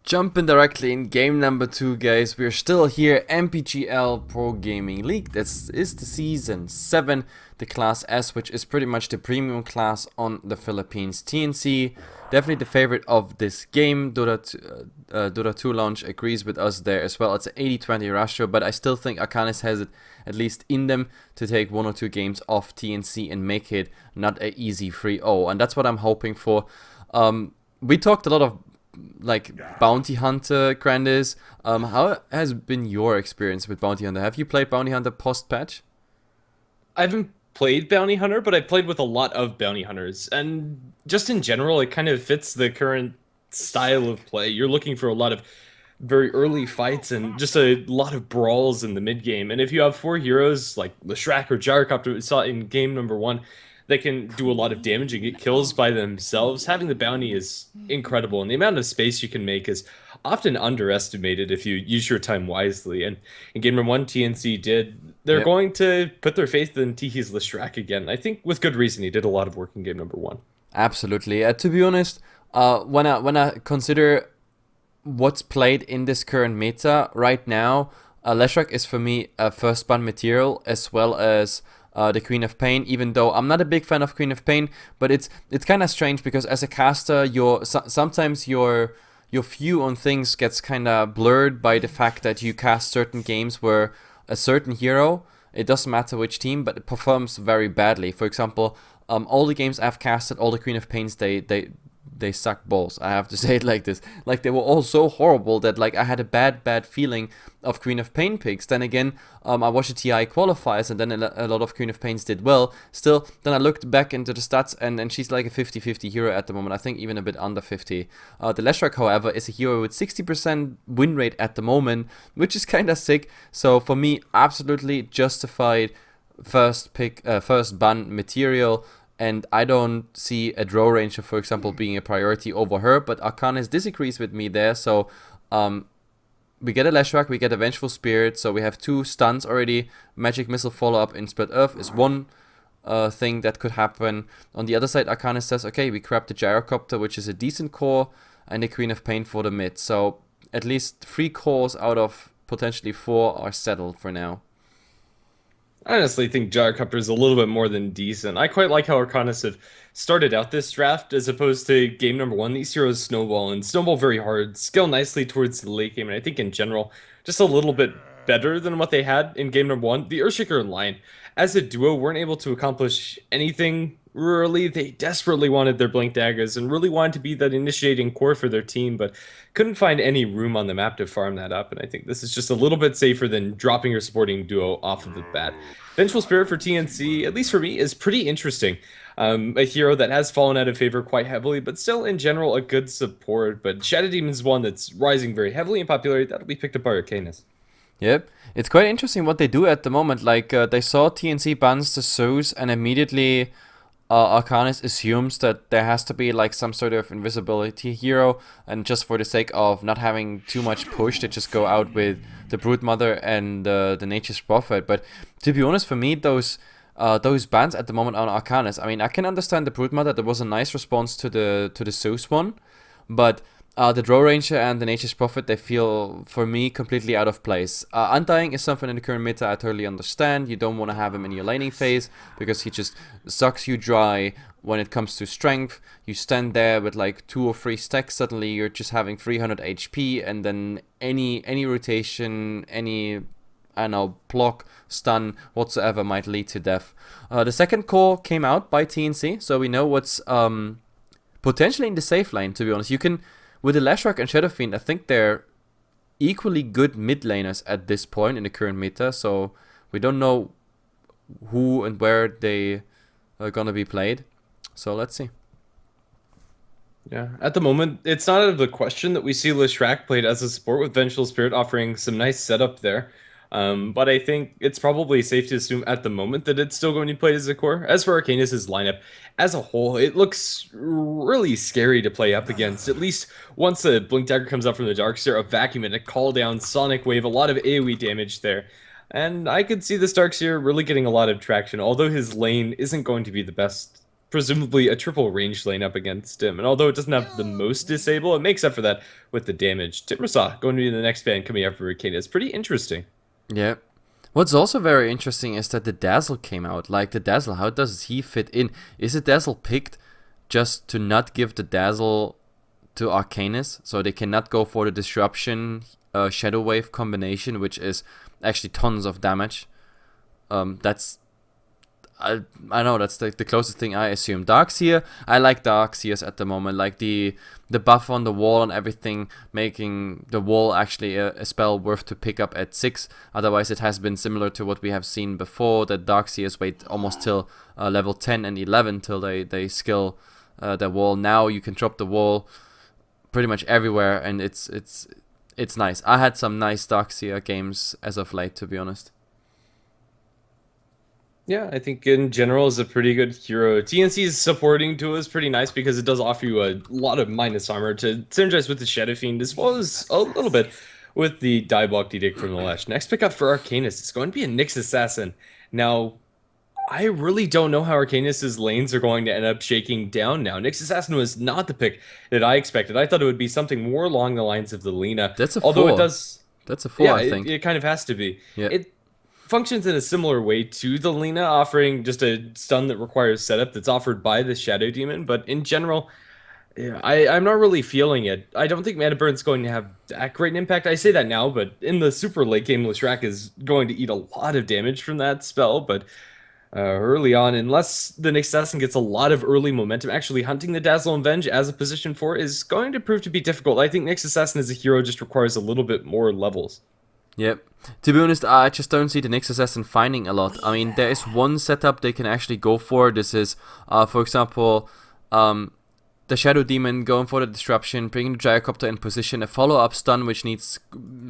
Jumping directly in game number 2, guys. We're still here, MPGL Pro Gaming League. This is the season 7, the class S, which is pretty much the premium class on the Philippines. TNC, definitely the favorite of this game. Dota 2 launch agrees with us there as well. It's an 80-20 ratio, but I still think Arcanys has it at least in them to take 1 or 2 games off TNC and make it not an easy 3-0. And that's what I'm hoping for. We talked a lot of Bounty Hunter, Grandis. How has been your experience with Bounty Hunter? Have you played Bounty Hunter post-patch? I haven't played Bounty Hunter, but I played with a lot of Bounty Hunters. And just in general, it kind of fits the current style of play. You're looking for a lot of very early fights and just a lot of brawls in the mid game. And if you have 4 heroes like Leshrac or Gyrocopter we saw in game number 1, they can do a lot of damage and get kills by themselves. Having the bounty is incredible, and the amount of space you can make is often underestimated if you use your time wisely. And in game number 1, TNC did. They're Yep. going to put their faith in Tihi's Leshrac again. I think with good reason. He did a lot of work in game number 1. Absolutely. To be honest, when I consider what's played in this current meta right now, Leshrac is for me a first ban material as well as the Queen of Pain. Even though I'm not a big fan of Queen of Pain, but it's kind of strange because as a caster, sometimes your view on things gets kind of blurred by the fact that you cast certain games where a certain hero, it doesn't matter which team, but it performs very badly. For example, all the games I've casted, all the Queen of Pains, they suck balls. I have to say it like this. Like, they were all so horrible that like I had a bad feeling of Queen of Pain picks. Then again, I watched the TI qualifiers, and then a lot of Queen of Pains did well. Still, then I looked back into the stats, and she's like a 50-50 hero at the moment. I think even a bit under 50. The Leshrac, however, is a hero with 60% win rate at the moment, which is kind of sick. So for me, absolutely justified first ban material. And I don't see a Draw Ranger, for example, being a priority over her. But Arcanus disagrees with me there. So we get a Leshrac, we get a Vengeful Spirit. So we have 2 stuns already. Magic Missile follow-up in Split Earth is one thing that could happen. On the other side, Arcanus says, okay, we grab the Gyrocopter, which is a decent core, and the Queen of Pain for the mid. So at least 3 cores out of potentially 4 are settled for now. I honestly think Gyrocopter is a little bit more than decent. I quite like how Arcanus have started out this draft as opposed to game number 1. These heroes snowball very hard, scale nicely towards the late game, and I think in general, just a little bit better than what they had in game number 1. The Earthshaker and Lion, as a duo, weren't able to accomplish anything really. They desperately wanted their Blink Daggers and really wanted to be that initiating core for their team, but couldn't find any room on the map to farm that up. And I think this is just a little bit safer than dropping your supporting duo off of the bat. Vengeful Spirit for TNC, at least for me, is pretty interesting. A hero that has fallen out of favor quite heavily, but still in general a good support. But Shadow Demon's one that's rising very heavily in popularity. That'll be picked up by Arcanus. Yep, it's quite interesting what they do at the moment. Like, they saw TNC bans the Zeus, and immediately Arcanus assumes that there has to be like some sort of invisibility hero, and just for the sake of not having too much push, they just go out with the Broodmother and the Nature's Prophet. But to be honest, for me, those bans at the moment on Arcanus, I mean, I can understand the Broodmother. There was a nice response to the Zeus one, but the Draw Ranger and the Nature's Prophet, they feel, for me, completely out of place. Undying is something in the current meta I totally understand. You don't want to have him in your laning phase because he just sucks you dry when it comes to strength. You stand there with like 2 or 3 stacks, suddenly you're just having 300 HP, and then any rotation, any, I don't know, block, stun, whatsoever might lead to death. The second core came out by TNC, so we know what's potentially in the safe lane, to be honest. You can, with the Leshrac and Shadow Fiend, I think they're equally good mid laners at this point in the current meta, so we don't know who and where they are gonna be played. So let's see. Yeah, at the moment, it's not out of the question that we see Leshrac played as a support with Vengeful Spirit offering some nice setup there. But I think it's probably safe to assume at the moment that it's still going to be played as a core. As for Arcanus' lineup, as a whole, it looks really scary to play up against. At least once a Blink Dagger comes up from the Darkseer, a Vacuum and a Call Down, Sonic Wave, a lot of AoE damage there. And I could see this Darkseer really getting a lot of traction, although his lane isn't going to be the best presumably a triple range lane up against him. And although it doesn't have the most disable, it makes up for that with the damage. Timbersaw going to be the next ban coming after Arcanys. It's pretty interesting. Yeah. What's also very interesting is that the Dazzle came out. Like, the Dazzle, how does he fit in? Is the Dazzle picked just to not give the Dazzle to Arcanus, so they cannot go for the Disruption Shadow Wave combination, which is actually tons of damage? I know that's the closest thing I assume. Darkseer, I like Darkseers at the moment, like the buff on the wall and everything, making the wall actually a spell worth to pick up at 6. Otherwise, it has been similar to what we have seen before, that Darkseers wait almost till level 10 and 11 till they skill the wall. Now you can drop the wall pretty much everywhere, and it's nice. I had some nice Darkseer games as of late, to be honest. Yeah, I think in general is a pretty good hero. TNC's supporting duo is pretty nice because it does offer you a lot of minus armor to synergize with the Shadow Fiend, as well as a little bit with the Dieblock Edict from the Lash. Next pickup for Arcanus is going to be a Nyx Assassin. Now, I really don't know how Arcanus's lanes are going to end up shaking down now. Nyx Assassin was not the pick that I expected. I thought it would be something more along the lines of the Lina. That's a although 4. it does. That's a 4, Yeah, I think. it kind of has to be. Yeah. It functions in a similar way to the Lina, offering just a stun that requires setup that's offered by the Shadow Demon, but in general, yeah, I'm not really feeling it. I don't think Mana Burn's going to have that great an impact. I say that now, but in the super late game, Leshrac is going to eat a lot of damage from that spell, but early on, unless the Nyx Assassin gets a lot of early momentum, actually hunting the Dazzle and Venge as a position 4 is going to prove to be difficult. I think Nyx Assassin as a hero just requires a little bit more levels. Yep. To be honest, I just don't see the Nyx Assassin finding a lot. I mean, there is one setup they can actually go for. This is, for example, the Shadow Demon going for the Disruption, bringing the Gyrocopter in position, a follow-up stun which needs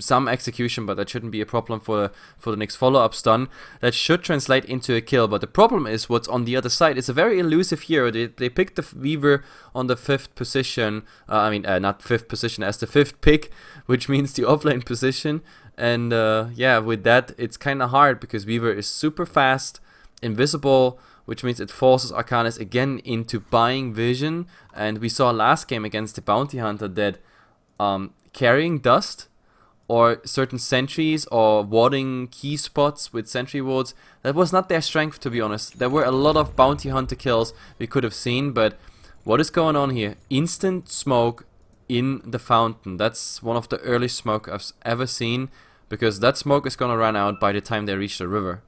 some execution, but that shouldn't be a problem for the next follow-up stun. That should translate into a kill, but the problem is what's on the other side. It's a very elusive hero. They picked the Weaver on the 5th position, not 5th position, as the 5th pick, which means the offlane position. And yeah, with that, it's kind of hard because Weaver is super fast, invisible, which means it forces Arcanus again into buying vision. And we saw last game against the Bounty Hunter that carrying dust or certain sentries or warding key spots with sentry wards, that was not their strength, to be honest. There were a lot of Bounty Hunter kills we could have seen, but what is going on here? Instant smoke in the fountain. That's one of the earliest smoke I've ever seen, because that smoke is going to run out by the time they reach the river.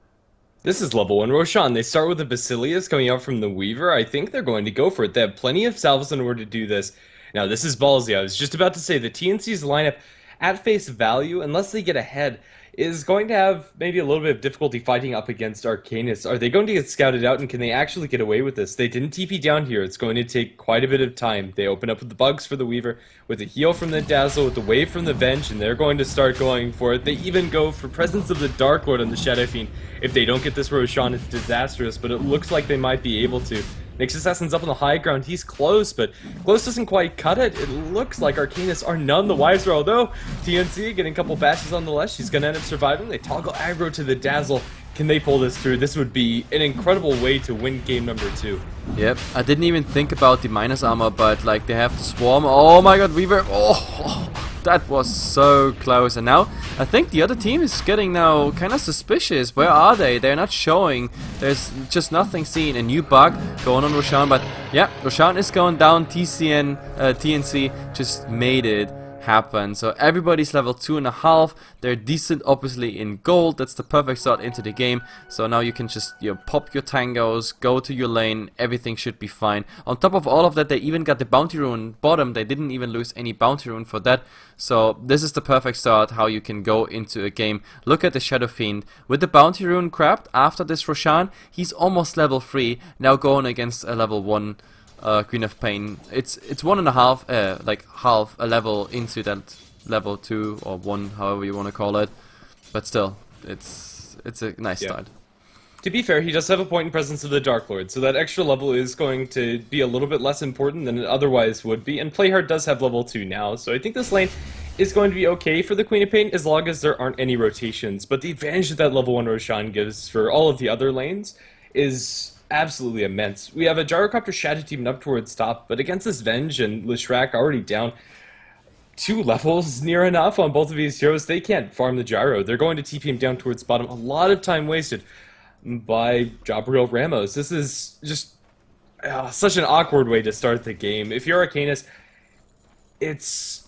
This is level 1 Roshan. They start with the Basilius coming out from the Weaver. I think they're going to go for it. They have plenty of salvos in order to do this. Now, this is ballsy. I was just about to say the TNC's lineup, at face value, unless they get ahead, is going to have maybe a little bit of difficulty fighting up against Arcanus. Are they going to get scouted out, and can they actually get away with this? They didn't TP down here. It's going to take quite a bit of time. They open up with the bugs for the Weaver, with a heal from the Dazzle, with the wave from the Venge, and they're going to start going for it. They even go for Presence of the Dark Lord on the Shadow Fiend. If they don't get this Roshan, it's disastrous, but it looks like they might be able to. Nyx Assassin's up on the high ground. He's close, but close doesn't quite cut it. It looks like Arcanus are none the wiser, although TNC getting a couple bashes on the left. She's going to end up surviving. They toggle aggro to the Dazzle. Can they pull this through? This would be an incredible way to win game number 2. Yep, I didn't even think about the minus armor, but like they have the swarm. Oh my god, Weaver. Oh, that was so close. And now I think the other team is getting now kind of suspicious. Where are they? They're not showing. There's just nothing seen. A new bug going on Roshan, but yeah, Roshan is going down. TNC just made it happen. So everybody's level 2.5. They're decent, obviously, in gold. That's the perfect start into the game. So now you can just pop your tangos, go to your lane. Everything should be fine. On top of all of that, they even got the bounty rune bottom. They didn't even lose any bounty rune for that. So this is the perfect start how you can go into a game. Look at the Shadow Fiend with the bounty rune craft. After this Roshan, he's almost level 3. Now going against a level 1 Queen of Pain. It's 1.5, like half a level into that level 2 or 1, however you want to call it. But still, it's a nice start. To be fair, he does have a point in Presence of the Dark Lord, so that extra level is going to be a little bit less important than it otherwise would be. And Playhard does have level 2 now, so I think this lane is going to be okay for the Queen of Pain as long as there aren't any rotations. But the advantage that level 1 Roshan gives for all of the other lanes is absolutely immense. We have a Gyrocopter Shadow teaming up towards top, but against this Venge and Leshrac already down 2 levels near enough on both of these heroes, they can't farm the Gyro. They're going to TP him down towards bottom. A lot of time wasted by Jabril Ramos. This is just such an awkward way to start the game. If you're Arcanys, it's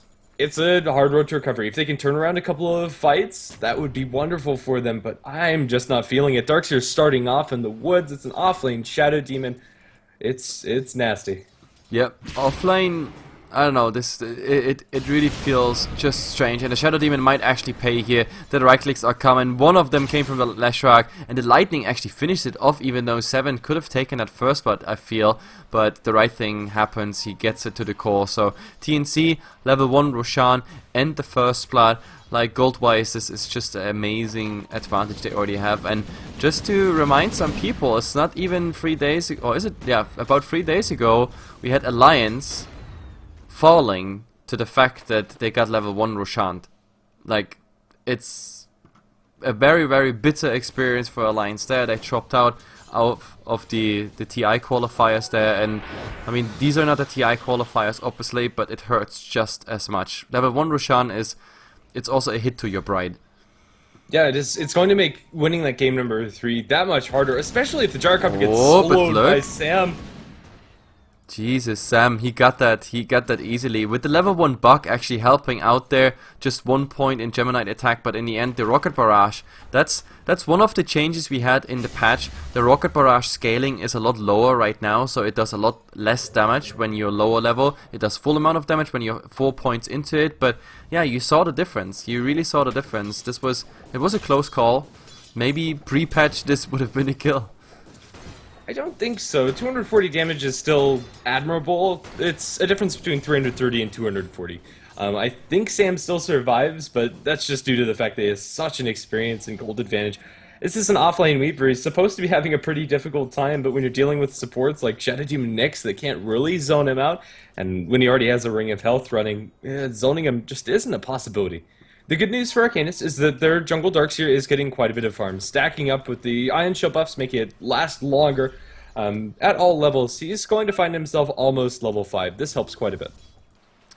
a hard road to recovery. If they can turn around a couple of fights, that would be wonderful for them, but I'm just not feeling it. Darkseer's starting off in the woods. It's an offlane Shadow Demon. It's nasty. Yep, offlane. I don't know, it really feels just strange, and the Shadow Demon might actually pay here. The right clicks are coming, one of them came from the Leshrac, and the Lightning actually finished it off, even though 7 could have taken that first, but I feel, but the right thing happens, he gets it to the core. So TNC, level 1 Roshan, and the first blood. Like, gold-wise, this is just an amazing advantage they already have. And just to remind some people, it's not even 3 days ago, or is it? Yeah, about 3 days ago, we had Alliance falling to the fact that they got level 1 Roshan. Like, it's a very, very bitter experience for Alliance there. They dropped out of the TI qualifiers there, and I mean, these are not the TI qualifiers, obviously, but it hurts just as much. Level 1 Roshan it's also a hit to your bride. Yeah, it is. It's going to make winning that game number 3 that much harder, especially if the Gyrocopter gets soloed by Sam. Jesus, Sam, he got that easily. With the level 1 Buck actually helping out there, just 1 point in Gemini attack, but in the end the Rocket Barrage, that's one of the changes we had in the patch. The Rocket Barrage scaling is a lot lower right now, so it does a lot less damage when you're lower level. It does full amount of damage when you're 4 points into it, but yeah, you saw the difference. You really saw the difference. It was a close call. Maybe pre-patch this would have been a kill. I don't think so. 240 damage is still admirable. It's a difference between 330 and 240. I think Sam still survives, but that's just due to the fact that he has such an experience and gold advantage. This is an offlane Weaver. He's supposed to be having a pretty difficult time, but when you're dealing with supports like Shadow Demon Nyx that can't really zone him out, and when he already has a Ring of Health running, zoning him just isn't a possibility. The good news for Arcanus is that their jungle Darkseer is getting quite a bit of farm, stacking up with the Ion Shield buffs, making it last longer. At all levels, he's going to find himself almost level 5. This helps quite a bit.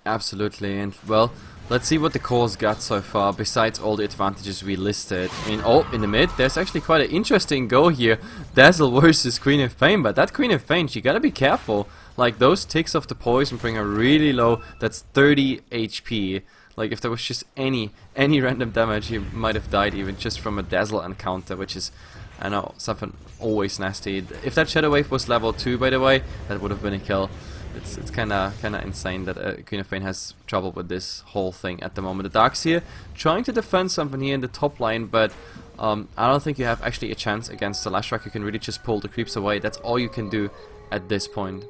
Absolutely, and well, let's see what the core's got so far, besides all the advantages we listed. I mean, oh, in the mid, there's actually quite an interesting go here. Dazzle versus Queen of Pain, but that Queen of Pain, she gotta be careful. Like, those ticks of the poison bring her really low. That's 30 HP. Like, if there was just any random damage, he might have died even just from a Dazzle encounter, which is, I know, something always nasty. If that Shadow Wave was level 2, by the way, that would have been a kill. It's kinda insane that Queen of Pain has trouble with this whole thing at the moment. The Darkseer trying to defend something here in the top line, but I don't think you have actually a chance against the Leshrac. You can really just pull the creeps away. That's all you can do at this point.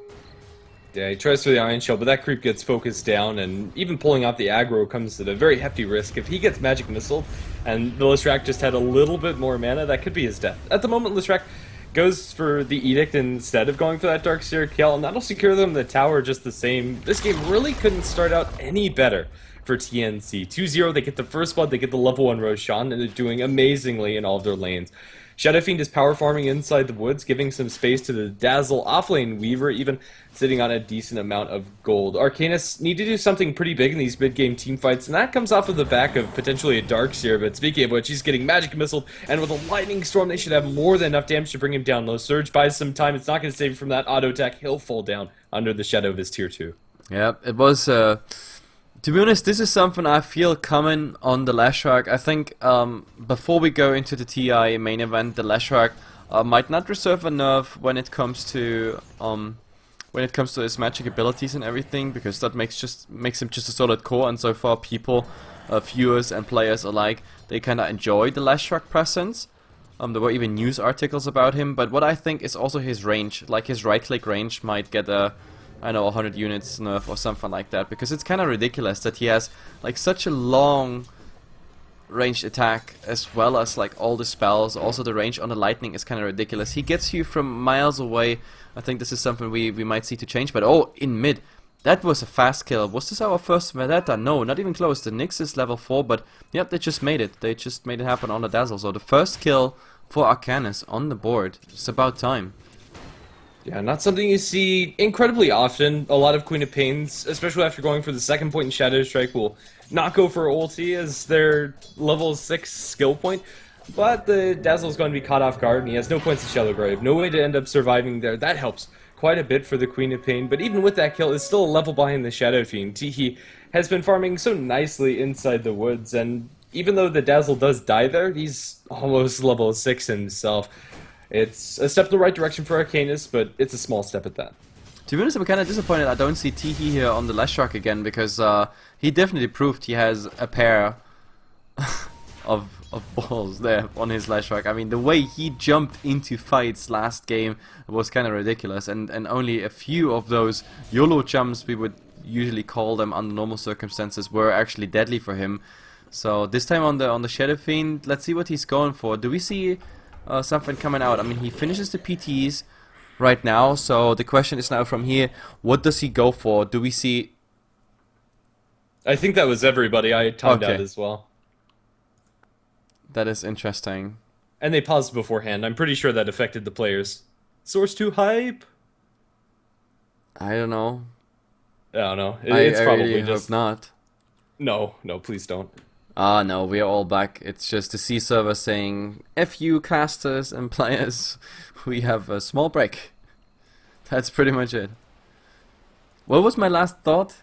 Yeah, he tries for the Iron Shell, but that creep gets focused down, and even pulling out the aggro comes at a very hefty risk. If he gets Magic Missile, and the Leshrac just had a little bit more mana, that could be his death. At the moment, Leshrac goes for the Edict instead of going for that Darkseer kill, and that'll secure them the tower just the same. This game really couldn't start out any better for TNC. 2-0, they get the first blood, they get the level 1 Roshan, and they're doing amazingly in all of their lanes. Shadow Fiend is power farming inside the woods, giving some space to the Dazzle offlane Weaver, even sitting on a decent amount of gold. Arcanus need to do something pretty big in these mid-game teamfights, and that comes off of the back of potentially a Darkseer, but speaking of which, he's getting Magic Missile, and with a Lightning Storm, they should have more than enough damage to bring him down. Low Surge buys some time, it's not going to save him from that auto attack, he'll fall down under the shadow of his tier 2. Yeah, it was, to be honest, this is something I feel coming on the Leshrac. I think before we go into the TI main event, the Leshrac might not reserve a nerf when it comes to his magic abilities and everything, because that makes him just a solid core. And so far, people, viewers and players alike, they kind of enjoy the Leshrac presence. There were even news articles about him. But what I think is also his range, like his right click range, might get a, I know, 100 units nerf or something like that, because it's kind of ridiculous that he has like such a long ranged attack as well as like all the spells. Also the range on the lightning is kind of ridiculous. He gets you from miles away. I think this is something we might see to change. But oh, in mid, that was a fast kill. Was this our first Vendetta? No, not even close. The Nyx is level 4, but yep, they just made it. They just made it happen on the Dazzle. So the first kill for Arcanus on the board. It's about time. Yeah, not something you see incredibly often. A lot of Queen of Pains, especially after going for the second point in Shadow Strike, will not go for ulti as their level 6 skill point. But the Dazzle's going to be caught off guard, and he has no points in Shallow Grave. No way to end up surviving there. That helps quite a bit for the Queen of Pain. But even with that kill, it's still a level behind the Shadow Fiend. Teehee has been farming so nicely inside the woods, and even though the Dazzle does die there, he's almost level 6 himself. It's a step in the right direction for Arcanus, but it's a small step at that. To be honest, I'm kind of disappointed I don't see Teehee here on the Leshrac again, because he definitely proved he has a pair of balls there on his Leshrac. I mean, the way he jumped into fights last game was kind of ridiculous, and only a few of those YOLO jumps, we would usually call them under normal circumstances, were actually deadly for him. So this time on the Shadow Fiend, let's see what he's going for. Do we see something coming out? I mean, he finishes the PTs right now, so the question is now from here, what does he go for? Do we see... I think that was everybody. I timed Okay. out as well. That is interesting. And they paused beforehand. I'm pretty sure that affected the players. Source 2 hype? I don't know. I don't know. I It's probably really just... hope not. No, please don't. Ah, no, we are all back. It's just the C server saying, F you casters and players, we have a small break. That's pretty much it. What was my last thought?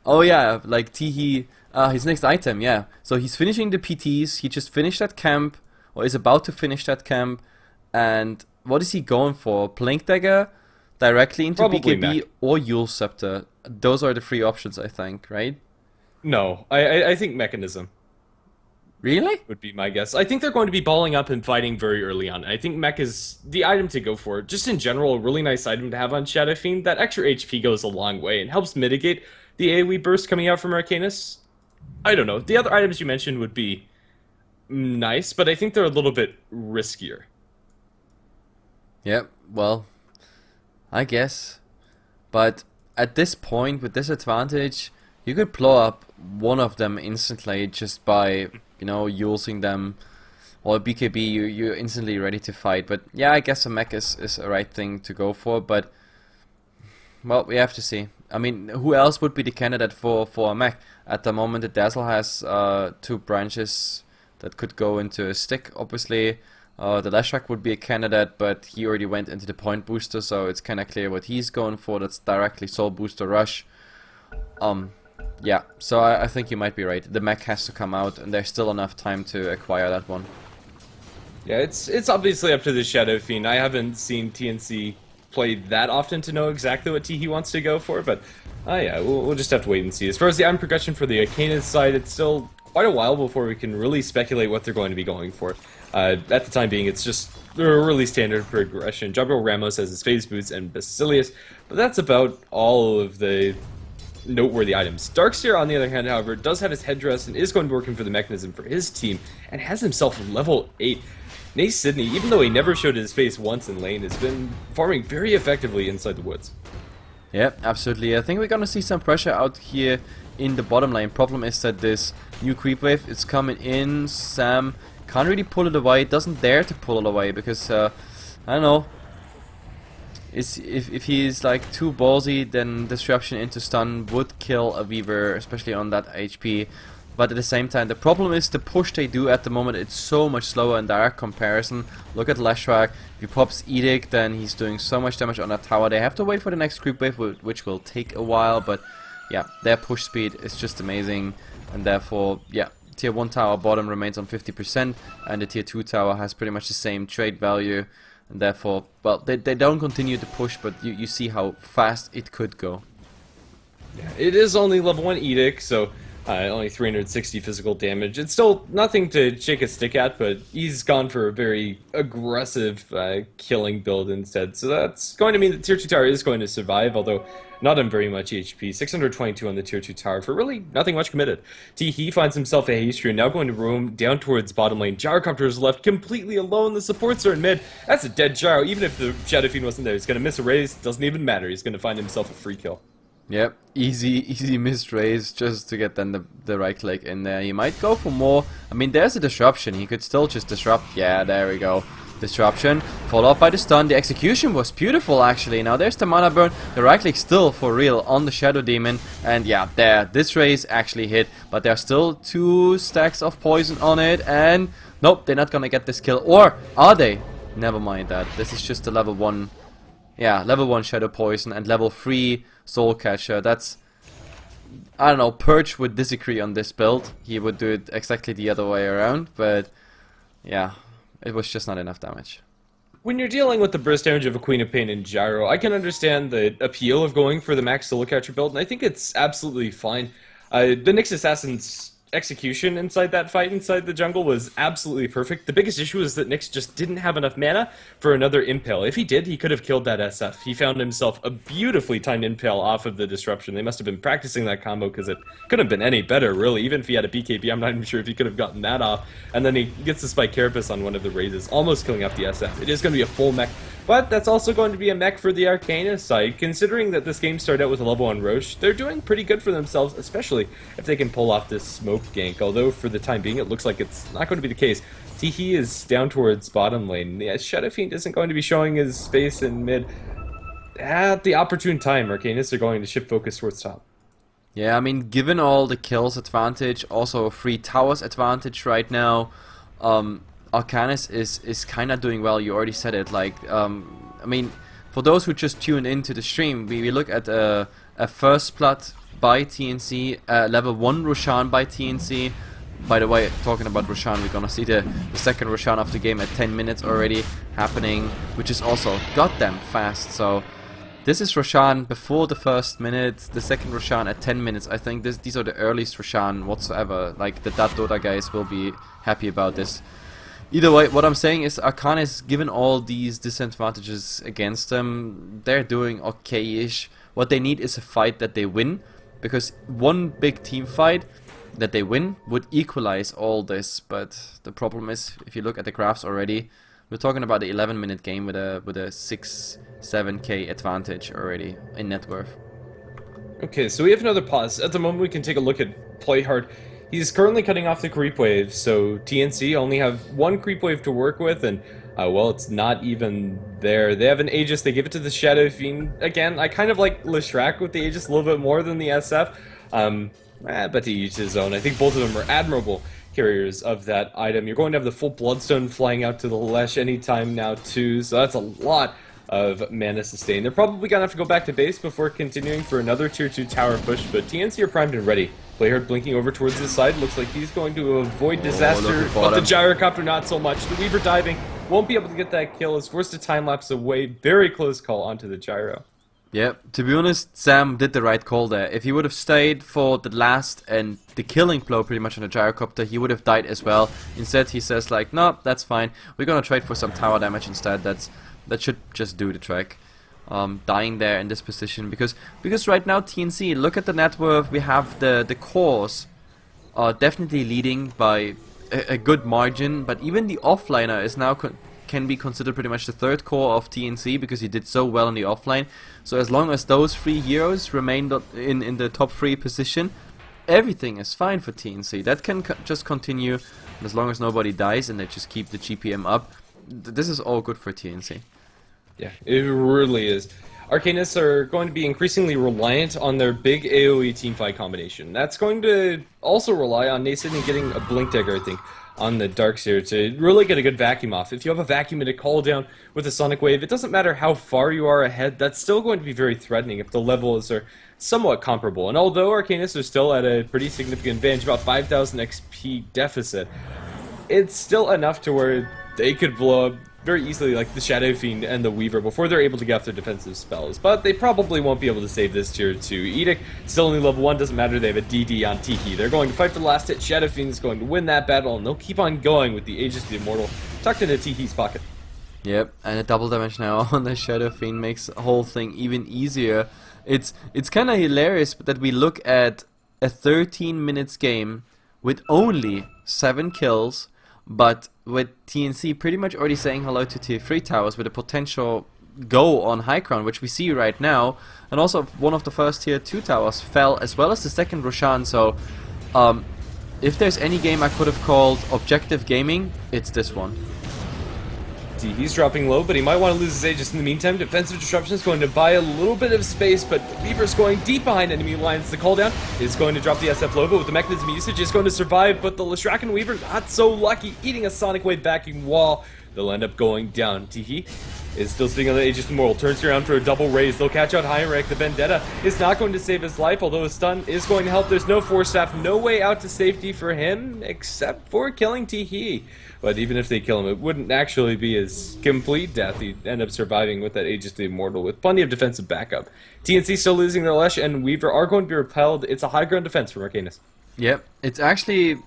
Oh yeah, like Teehee, his next item, yeah. So he's finishing the PTs, he just finished that camp, or is about to finish that camp, and what is he going for? Blink Dagger, directly into Probably BKB, Mech. or Yule Scepter. Those are the three options, I think, right? No, I think Mechanism Really? would be my guess. I think they're going to be balling up and fighting very early on. I think Mech is the item to go for. Just in general, a really nice item to have on Shadow Fiend. That extra HP goes a long way and helps mitigate the AoE burst coming out from Arcanus. I don't know. The other items you mentioned would be nice, but I think they're a little bit riskier. Yep, well, I guess. But at this point, with this advantage, you could blow up one of them instantly just by, you know, using them. Or BKB, you're instantly ready to fight. But yeah, I guess a mech is a right thing to go for, but... Well, we have to see. I mean, who else would be the candidate for a mech? At the moment, the Dazzle has two branches that could go into a stick, obviously. The Leshrac would be a candidate, but he already went into the point booster, so it's kind of clear what he's going for. That's directly Soul Booster Rush. Yeah, so I think you might be right. The mech has to come out, and there's still enough time to acquire that one. Yeah, it's obviously up to the Shadow Fiend. I haven't seen TNC play that often to know exactly what Teehee wants to go for, but yeah, we'll just have to wait and see. As far as the item progression for the Arcanus side, it's still quite a while before we can really speculate what they're going to be going for. At the time being, it's just a really standard progression. Gabriel Ramos has his Phase Boots and Basilius, but that's about all of the noteworthy items. Darkseer, on the other hand, however, does have his headdress and is going to be working for the mechanism for his team, and has himself level 8. Nace Sydney, even though he never showed his face once in lane, has been farming very effectively inside the woods. Yep, absolutely. I think we're gonna see some pressure out here in the bottom lane. Problem is that this new creep wave is coming in. Sam can't really pull it away, doesn't dare to pull it away because, I don't know. If he's like too ballsy, then disruption into stun would kill a Weaver, especially on that HP. But at the same time, the problem is the push they do at the moment, it's so much slower in direct comparison. Look at Leshrac, if he pops Edict, then he's doing so much damage on that tower. They have to wait for the next creep wave, which will take a while, but yeah, their push speed is just amazing. And therefore, yeah, tier 1 tower bottom remains on 50%, and the tier 2 tower has pretty much the same trade value. And therefore, well, they don't continue to push, but you see how fast it could go. Yeah, it is only level 1 Edict, so only 360 physical damage. It's still nothing to shake a stick at, but he's gone for a very aggressive killing build instead. So that's going to mean that tier 2 tower is going to survive, although not on very much HP. 622 on the tier 2 tower for really nothing much committed. Teehee finds himself a haste rune, now going to roam down towards bottom lane. Gyrocopter is left completely alone. The supports are in mid. That's a dead Gyro. Even if the Shadow Fiend wasn't there, he's going to miss a raise. Doesn't even matter. He's going to find himself a free kill. Yep, easy missed raise just to get then the right click in there. He might go for more. I mean, there's a disruption. He could still just disrupt. Yeah, there we go. Disruption, followed by the stun. The execution was beautiful actually. Now there's the mana burn. The right click still for real on the Shadow Demon. And yeah, there, this raise actually hit. But there are still 2 stacks of poison on it. And nope, they're not gonna get this kill. Or are they? Never mind that. This is just a level 1. Yeah, level 1 Shadow Poison and level 3 Soul Catcher. That's... I don't know, Purge would disagree on this build. He would do it exactly the other way around. But yeah, it was just not enough damage. When you're dealing with the burst damage of a Queen of Pain and Gyro, I can understand the appeal of going for the max Soul Catcher build, and I think it's absolutely fine. The Nyx Assassin's execution inside that fight inside the jungle was absolutely perfect. The biggest issue is that Nyx just didn't have enough mana for another Impale. If he did, he could have killed that SF. He found himself a beautifully timed Impale off of the Disruption. They must have been practicing that combo because it couldn't have been any better, really. Even if he had a BKB, I'm not even sure if he could have gotten that off. And then he gets the Spike Carapace on one of the raises, almost killing off the SF. It is going to be a full mech, but that's also going to be a mech for the Arcanus side. Considering that this game started out with a level 1 Roche, they're doing pretty good for themselves, especially if they can pull off this smoke gank, although for the time being it looks like it's not going to be the case. Teehee is down towards bottom lane. Yeah, Shadow Fiend isn't going to be showing his face in mid. At the opportune time, Arcanus are going to shift focus towards top. Yeah, I mean, given all the kills advantage, also a free towers advantage right now, Arcanus is kind of doing well. You already said it. Like, I mean, for those who just tuned into the stream, we look at a first blood by TNC, level 1 Roshan by TNC. By the way, talking about Roshan, we're gonna see the second Roshan of the game at 10 minutes already happening, which is also goddamn fast. So this is Roshan before the first minute, the second Roshan at 10 minutes. I think these are the earliest Roshan whatsoever. Like, the Dota guys will be happy about this. Either way, what I'm saying is Arcanys, given all these disadvantages against them, they're doing okay-ish. What they need is a fight that they win, because one big team fight that they win would equalize all this. But the problem is, if you look at the graphs already, we're talking about an 11-minute game with a 6-7k advantage already in net worth. Okay, so we have another pause. At the moment, we can take a look at Playhard. He's currently cutting off the creep wave, so TNC only have 1 creep wave to work with, and well, it's not even there. They have an Aegis, they give it to the Shadow Fiend. Again, I kind of like Leshrac with the Aegis a little bit more than the SF, but he used his own. I think both of them are admirable carriers of that item. You're going to have the full Bloodstone flying out to the Lesh anytime now too, so that's a lot of mana sustain. They're probably gonna have to go back to base before continuing for another tier 2 tower push, but TNC are primed and ready. Playhard blinking over towards this side, looks like he's going to avoid disaster, but the Gyrocopter not so much. The Weaver diving won't be able to get that kill, is forced to time-lapse away. Very close call onto the Gyro. Yeah, to be honest, Sam did the right call there. If he would have stayed for the last and the killing blow pretty much on the Gyrocopter, he would have died as well. Instead, he says like, no, that's fine. We're gonna trade for some tower damage instead. That should just do the trick. Dying there in this position because right now TNC, look at the net worth. We have the cores definitely leading by a good margin, but even the offliner is now can be considered pretty much the third core of TNC because he did so well in the offline. So as long as those 3 heroes remain in the top 3 position, everything is fine for TNC. That can just continue as long as nobody dies and they just keep the GPM up. This is all good for TNC. Yeah, it really is. Arcanus are going to be increasingly reliant on their big AoE teamfight combination. That's going to also rely on Nascent and getting a Blink Dagger, I think, on the Darkseer to really get a good vacuum off. If you have a vacuum and a call down with a Sonic Wave, it doesn't matter how far you are ahead, that's still going to be very threatening if the levels are somewhat comparable. And although Arcanus are still at a pretty significant advantage, about 5,000 XP deficit, it's still enough to where they could blow up very easily like the Shadow Fiend and the Weaver before they're able to get off their defensive spells. But they probably won't be able to save this tier 2. Edict, still only level 1, doesn't matter, they have a DD on Teehee. They're going to fight for the last hit. Shadow Fiend is going to win that battle, and they'll keep on going with the Aegis of the Immortal tucked into Teehee's pocket. Yep, and a double damage now on the Shadow Fiend makes the whole thing even easier. It's kind of hilarious that we look at a 13 minutes game with only 7 kills, but with TNC pretty much already saying hello to tier 3 towers with a potential go on high ground, which we see right now. And also one of the first tier 2 towers fell, as well as the second Roshan. So if there's any game I could have called objective gaming, it's this one. He's dropping low, but he might want to lose his Aegis in the meantime. Defensive Disruption is going to buy a little bit of space, but Weaver's going deep behind enemy lines. The cooldown is going to drop the SF low, but with the mechanism usage, is going to survive, but the Leshrac and Weaver not so lucky, eating a Sonic Wave backing wall. They'll end up going down. Teehee is still sitting on the Aegis Immortal, turns around for a double raise. They'll catch out Heinrich. The Vendetta is not going to save his life, although a stun is going to help. There's no Force Staff, no way out to safety for him, except for killing Teehee. But even if they kill him, it wouldn't actually be his complete death. He'd end up surviving with that Aegis the Immortal with plenty of defensive backup. TNC still losing their Lesh, and Weaver are going to be repelled. It's a high ground defense from Arcanus. Yep, it's actually...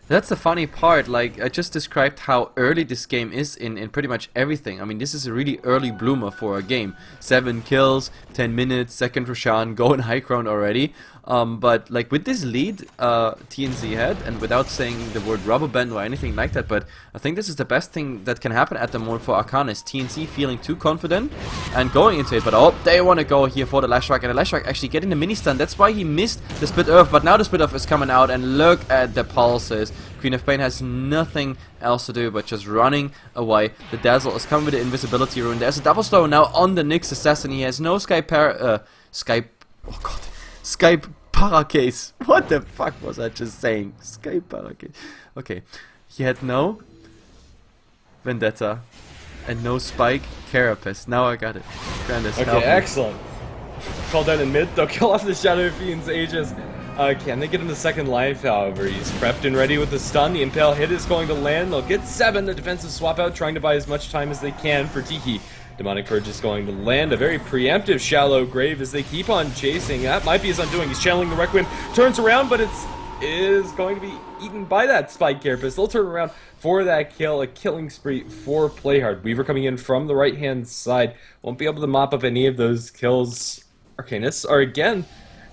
That's the funny part. Like, I just described how early this game is in pretty much everything. I mean, this is a really early bloomer for a game. 7 kills, 10 minutes, second Roshan, going high ground already. But like with this lead TNC had, and without saying the word rubber band or anything like that, but I think this is the best thing that can happen at the moment for Arcanys. TNC feeling too confident and going into it, but oh, they want to go here for the Leshrac, and the Leshrac actually getting the mini stun. That's why he missed the split earth, but now the split earth is coming out, and look at the pulses. Queen of Pain has nothing else to do but just running away. The Dazzle is coming with the invisibility rune. There's a double slow now on the Nyx assassin. He has no Skype Paracase. What the fuck was I just saying? Skype Paracase. Okay. He had no Vendetta and no Spike Carapace. Now I got it. GrandisV, okay, excellent. Call down in mid. They'll kill off the Shadow Fiend's Aegis. Can they get him the second life, however? He's prepped and ready with the stun. The Impale hit is going to land. They'll get 7. The defensive swap out, trying to buy as much time as they can for Teehee. Demonic Purge is going to land. A very preemptive shallow grave as they keep on chasing. That might be his undoing. He's channeling the Requiem. Turns around, but is going to be eaten by that Spike Carapace. They'll turn around for that kill. A killing spree for Playhard. Weaver coming in from the right-hand side. Won't be able to mop up any of those kills. Arcanus are again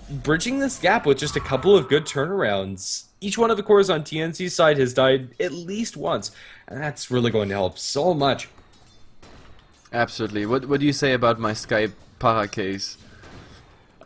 bridging this gap with just a couple of good turnarounds. Each one of the cores on TNC's side has died at least once, and that's really going to help so much. Absolutely. What do you say about my Skype Paracase?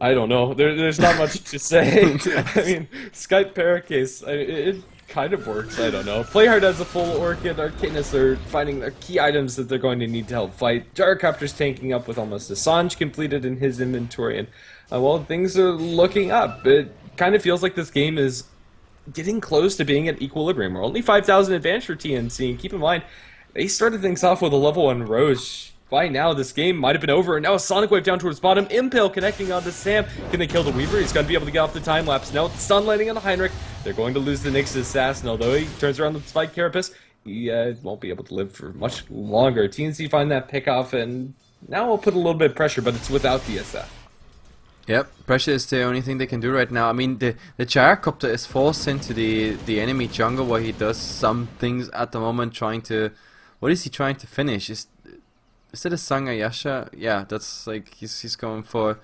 I don't know. There's not much to say. I mean, Skype Paracase, it kind of works. I don't know. Playhard has a full Orchid. Arcanus are finding the key items that they're going to need to help fight. Gyrocopter's tanking up with almost a Sange completed in his inventory, and well, things are looking up. It kind of feels like this game is getting close to being at equilibrium. We're only 5,000 advantage for TNC, and keep in mind, they started things off with a level 1 Roche. By now, this game might have been over, and now a Sonic Wave down towards bottom. Impale connecting onto Sam. Can they kill the Weaver? He's going to be able to get off the time lapse. Now, stun landing on the Heinrich. They're going to lose the Nyx assassin, although he turns around the Spike Carapace. He won't be able to live for much longer. TNC find that pickoff, and now we'll put a little bit of pressure, but it's without the SF. Yep, pressure is the only thing they can do right now. I mean, the Gyrocopter is forced into the enemy jungle where he does some things at the moment, trying to... What is he trying to finish? Is that a Sangayasha? Yeah, that's like he's going for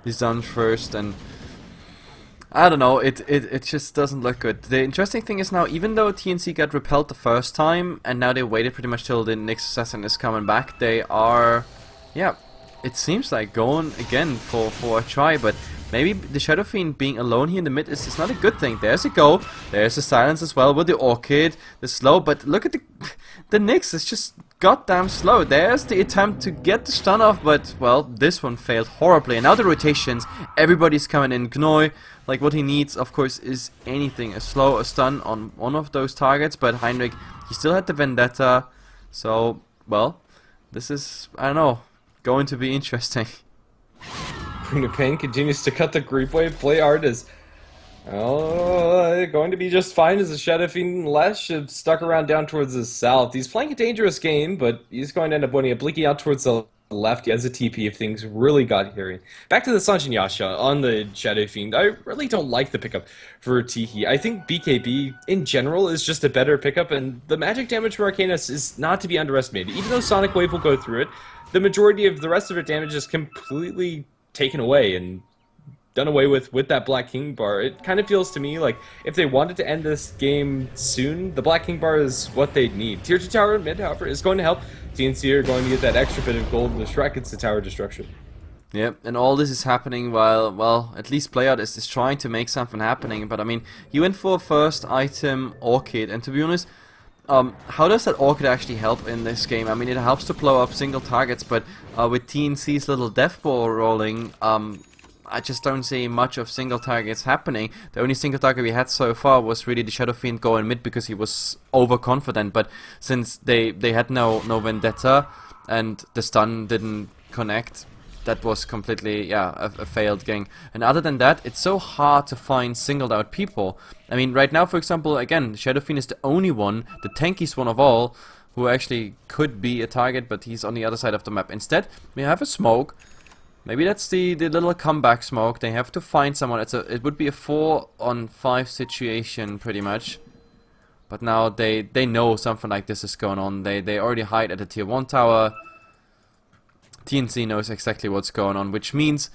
the Zunge first, and I don't know. It just doesn't look good. The interesting thing is now, even though TNC got repelled the first time, and now they waited pretty much till the next assassin is coming back, they are, yeah, it seems like going again for a try, but maybe the Shadow Fiend being alone here in the mid is not a good thing. There's a go. There's a silence as well with the Orchid, the slow, but look at the Nyx is just goddamn slow. There's the attempt to get the stun off, but, well, this one failed horribly. And now the rotations, everybody's coming in. Gnoi, like what he needs, of course, is anything. A slow, a stun on one of those targets, but Heinrich, he still had the Vendetta. So, well, this is, I don't know, going to be interesting. Queen of Pain continues to cut the creep wave. Playhard is going to be just fine as the Shadow Fiend and Lesh have stuck around down towards the south. He's playing a dangerous game, but he's going to end up winning a blinking out towards the left. He has a TP if things really got hairy. Back to the Sange and Yasha on the Shadow Fiend. I really don't like the pickup for Teehee. I think BKB in general is just a better pickup, and the magic damage from Arcanus is not to be underestimated. Even though Sonic Wave will go through it, the majority of the rest of its damage is completely taken away and done away with that Black King bar. It kind of feels to me like if they wanted to end this game soon, the Black King bar is what they'd need. Tier 2 tower in mid, however, is going to help. TNC are going to get that extra bit of gold. The Shrek gets the tower destruction. Yep, and all this is happening while, well, at least Playhard is trying to make something happening. But I mean, he went for a first item Orchid, and to be honest, How does that orchid actually help in this game? I mean, it helps to blow up single targets, but with TNC's little death ball rolling, I just don't see much of single targets happening. The only single target we had so far was really the Shadow Fiend going mid because he was overconfident, but since they had no vendetta and the stun didn't connect, that was completely, yeah, a failed gang. And other than that, it's so hard to find singled out people. I mean, right now, for example, again, Shadow Fiend is the only one, the tankiest one of all, who actually could be a target, but he's on the other side of the map. Instead, we have a smoke. Maybe that's the little comeback smoke. They have to find someone. It would be a 4-on-5 situation, pretty much. But now they know something like this is going on. They already hide at the tier 1 tower. TNC knows exactly what's going on, which means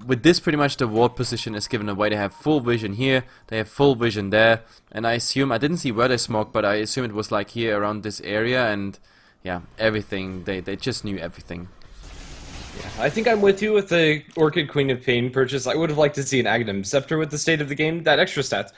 with this pretty much the ward position is given away. They have full vision here, they have full vision there, and I assume, I didn't see where they smoked, but I assume it was like here around this area, and yeah, everything, they just knew everything. Yeah, I think I'm with you with the Orchid Queen of Pain purchase. I would have liked to see an Aghanim Scepter with the state of the game. That extra stats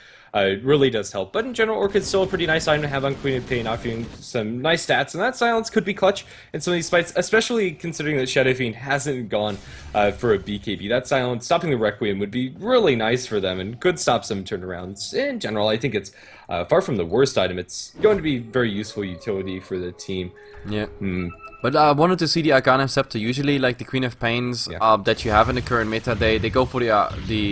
really does help. But in general, Orchid's still a pretty nice item to have on Queen of Pain, offering some nice stats. And that silence could be clutch in some of these fights, especially considering that Shadow Fiend hasn't gone for a BKB. That silence, stopping the Requiem, would be really nice for them and could stop some turnarounds. In general, I think it's far from the worst item. It's going to be very useful utility for the team. Yeah. But I wanted to see the Arcanus Scepter. Usually, like the Queen of Pains that you have in the current meta, they go for the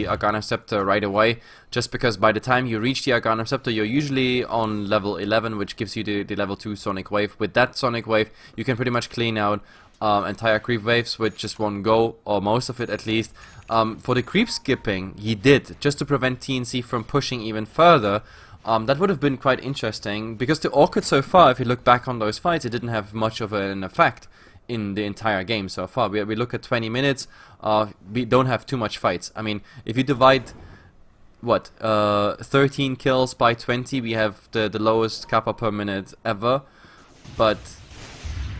Arcanus Scepter right away. Just because by the time you reach the Arcanus Scepter, you're usually on level 11, which gives you the level 2 Sonic Wave. With that Sonic Wave, you can pretty much clean out entire creep waves with just one go, or most of it at least. For the creep skipping, he did, just to prevent TNC from pushing even further. That would have been quite interesting, because the Orchid so far, if you look back on those fights, it didn't have much of an effect in the entire game so far. We look at 20 minutes, we don't have too much fights. I mean, if you divide, what, 13 kills by 20, we have the lowest kappa per minute ever, but